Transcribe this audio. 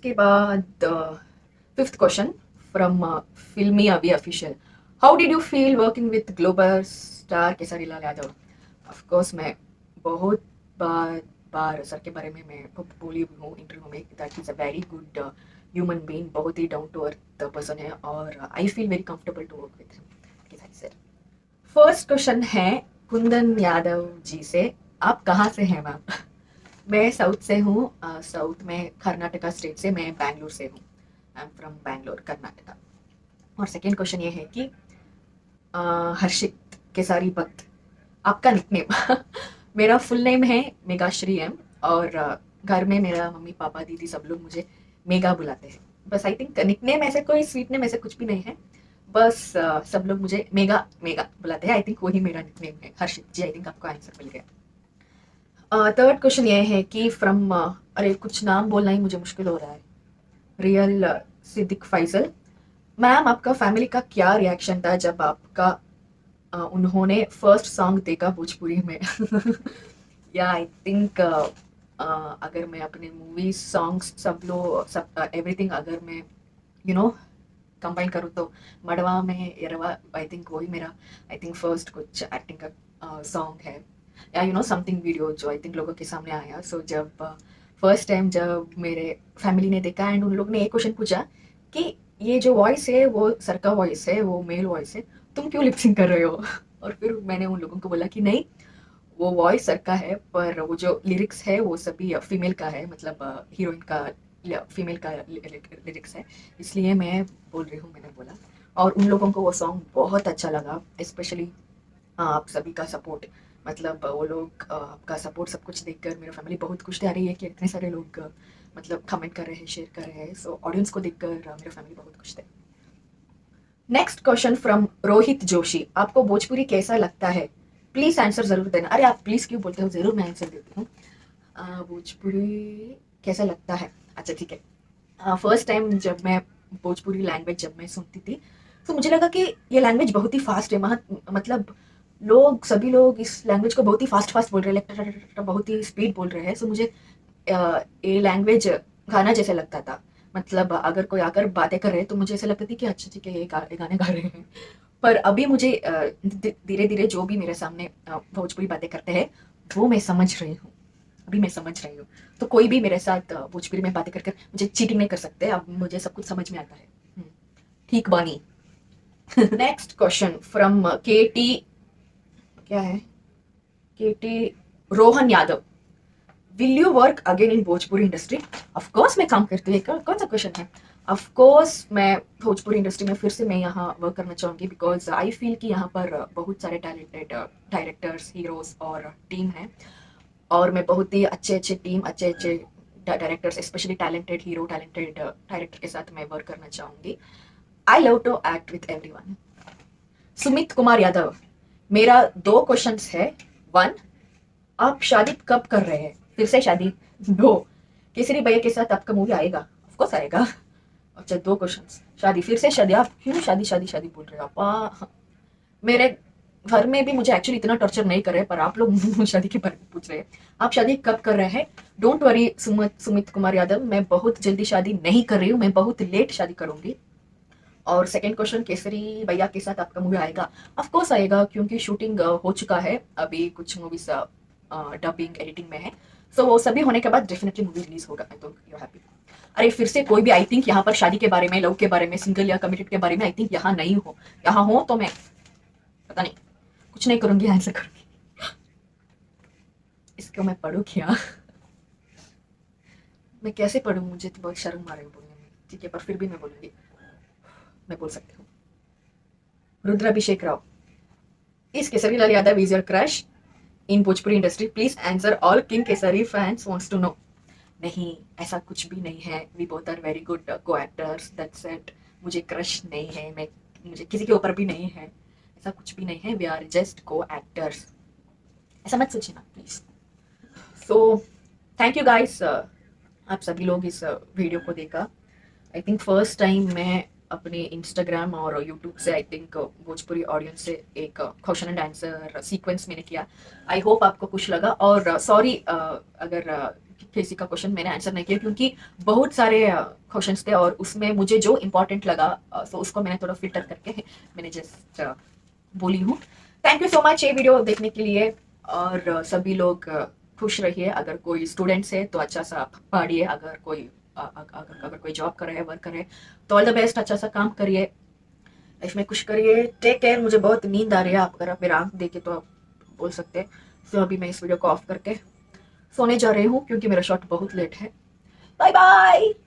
उसके बाद fifth question from फिल्मी अभी official, how did you feel working with global star Kesari Lal Yadav? Of course मैं बहुत बार बार सर के बारे में मैं बोली हूँ इंटरव्यू में that is a very good human being, बहुत ही डाउन टू अर्थ पर्सन है और I feel very comfortable to work with him. Sir, first question है कुंदन यादव जी से, आप कहाँ से हैं मैम? मैं साउथ से हूँ, साउथ में कर्नाटका स्टेट से, मैं बैंगलोर से हूँ। I am from Bangalore Karnataka. और सेकेंड क्वेश्चन ये है कि हर्षित केसारी भक्त आपका निकनेम? मेरा फुल नेम है मेघाश्री एम और घर में मेरा मम्मी पापा दीदी सब लोग मुझे मेगा बुलाते हैं। बस आई थिंक निकनेम ऐसे कोई स्वीट नेम ऐसे कुछ भी नहीं है, बस सब लोग मुझे मेगा मेगा बुलाते हैं। आई थिंक वही मेरा निकनेम है। हर्षित जी, आई थिंक आपको आंसर मिल गया। थर्ड क्वेश्चन ये है कि फ्रॉम अरे कुछ नाम बोलना ही मुझे मुश्किल हो रहा है। रियल सिद्दीक फैसल, मैम आपका फैमिली का क्या रिएक्शन था जब आपका उन्होंने फर्स्ट सॉन्ग देखा भोजपुरी में? या आई थिंक अगर मैं अपने मूवी सॉन्ग्स सब लोग सब एवरीथिंग अगर मैं यू नो कंबाइन करूँ तो मड़वा में यरवा, आई थिंक वही मेरा आई थिंक फर्स्ट कुछ एक्टिंग का सॉन्ग है, या समथिंग वीडियो जो आई थिंक लोगों के सामने आया। सो जब फर्स्ट टाइम जब मेरे फैमिली ने देखा एंड उन लोग ने एक क्वेश्चन पूछा कि ये जो वॉइस है वो सर का वॉइस है, वो मेल वॉइस है, तुम क्यों लिपसिंग कर रहे हो? और फिर मैंने उन लोगों को बोला कि नहीं, वो वॉइस सर का है पर वो जो लिरिक्स है वो सभी फीमेल का है, मतलब हीरोइन का फीमेल का लिरिक्स है, इसलिए मैं बोल रही हूँ, मैंने बोला। और उन लोगों को वो सॉन्ग बहुत अच्छा लगा, स्पेशली आप सभी का सपोर्ट, मतलब वो लोग आपका सपोर्ट सब कुछ देखकर मेरा फैमिली बहुत खुश थे। आ रही है कि इतने सारे लोग मतलब कमेंट कर रहे हैं, शेयर कर रहे हैं। सो ऑडियंस को देखकर मेरा फैमिली बहुत खुश थे। Next question from Rohit Joshi, आपको भोजपुरी कैसा लगता है? प्लीज आंसर जरूर देना। अरे आप प्लीज क्यों बोलते हो, जरूर मैं आंसर देती हूँ। भोजपुरी कैसा लगता है, अच्छा ठीक है। फर्स्ट टाइम जब मैं भोजपुरी लैंग्वेज जब मैं सुनती थी तो मुझे लगा कि ये लैंग्वेज बहुत ही फास्ट है, मतलब लोग सभी लोग इस लैंग्वेज को बहुत ही फास्ट फास्ट बोल रहे हैं, बहुत ही स्पीड बोल रहे हैं। सो मुझे ये लैंग्वेज गाना जैसे लगता था, मतलब अगर कोई आकर बातें कर रहे हैं तो मुझे ऐसा लगता था कि अच्छा ठीक है ये गाने गा रहे हैं। पर अभी मुझे धीरे धीरे जो भी मेरे सामने भोजपुरी बातें करते हैं वो मैं समझ रही हूँ, अभी मैं समझ रही हूँ। तो कोई भी मेरे साथ भोजपुरी में बातें कर मुझे चीटिंग नहीं कर सकते, अब मुझे सब कुछ समझ में आता है। ठीक बानी। नेक्स्ट क्वेश्चन फ्रॉम केटी, क्या है, KT Rohan Yadav, will you work again in Bhojpuri industry? Of course मैं काम करती हूँ, कौन सा क्वेश्चन है। ऑफ कोर्स मैं भोजपुरी इंडस्ट्री में फिर से मैं यहाँ वर्क करना चाहूँगी, बिकॉज आई फील कि यहाँ पर बहुत सारे टैलेंटेड डायरेक्टर्स, हीरोज और टीम है, और मैं बहुत ही अच्छे अच्छे टीम, अच्छे अच्छे directors, specially talented hero, talented director के साथ मैं वर्क करना चाहूँगी। I love to act with everyone. Sumit Kumar Yadav, मेरा दो क्वेश्चंस है। वन, आप शादी कब कर रहे हैं, फिर से शादी? दो, केसरी भैया के साथ आपका मूवी आएगा? ऑफ कोर्स आएगा। अच्छा, दो क्वेश्चंस, शादी फिर से शादी, आप क्यों शादी शादी शादी बोल रहे हो आप? मेरे घर में भी मुझे एक्चुअली इतना टॉर्चर नहीं कर रहे, पर आप लोग शादी के बारे में पूछ रहे हैं। आप शादी कब कर रहे हैं? डोंट वरी सुमित कुमार यादव, मैं बहुत जल्दी शादी नहीं कर रही हूँ, मैं बहुत लेट शादी करूंगी। और सेकंड क्वेश्चन, केसरी भैया के साथ आपका मूवी आएगा? ऑफ कोर्स आएगा, क्योंकि शूटिंग हो चुका है, अभी कुछ मूवीज डबिंग एडिटिंग में है। सो वो सभी होने के बाद डेफिनेटली मूवी रिलीज होगा। I think you happy. अरे फिर से कोई भी आई थिंक यहाँ पर शादी के बारे में, लव के बारे में, सिंगल या कमिटेड के बारे में आई थिंक यहाँ नहीं हो, यहाँ हो तो मैं पता नहीं कुछ नहीं करूंगी, आंसर करूंगी। इसको मैं पढ़ू क्या? मैं कैसे पढ़ूँ, मुझे तो बहुत शर्म आ रही है बोलने में। ठीक है, पर फिर भी मैं बोलूंगी, मैं बोल सकती हूँ। रुद्राभिषेक राव, इस Kesari Lal Yadav is your crush in Bhojpuri industry? Please answer, all king Kesari fans wants to know. नहीं, ऐसा कुछ भी नहीं है, we both are very good co actors, that's it. मुझे क्रश नहीं है, मैं मुझे किसी के ऊपर भी नहीं है, ऐसा कुछ भी नहीं है, वी आर जस्ट को एक्टर्स, ऐसा मत सोचिए ना please. So thank you guys, आप सभी लोग इस वीडियो को देखा। आई थिंक फर्स्ट टाइम मैं अपने इंस्टाग्राम और यूट्यूब से आई थिंक भोजपुरी ऑडियंस से एक क्वेश्चन एंड आंसर सीक्वेंस मैंने किया। आई होप आपको कुछ लगा, और सॉरी अगर किसी का क्वेश्चन मैंने आंसर नहीं किया, क्योंकि बहुत सारे क्वेश्चंस थे और उसमें मुझे जो इम्पोर्टेंट लगा तो उसको मैंने थोड़ा फिल्टर करके मैंने जस्ट बोली हूँ। थैंक यू सो मच ये वीडियो देखने के लिए, और सभी लोग खुश रहिए। अगर कोई स्टूडेंट्स है तो अच्छा सा पढ़िए, अगर कोई अगर कोई जॉब कर रहे हैं, वर्क कर रहे हैं, तो ऑल द बेस्ट, अच्छा सा काम करिए, लाइफ में कुछ करिए। Take care. मुझे बहुत नींद आ रही है, आप अगर आप मेरा आंख देखे तो आप बोल सकते हैं। तो अभी मैं इस वीडियो को ऑफ करके सोने जा रही हूँ, क्योंकि मेरा शॉट बहुत लेट है। Bye bye.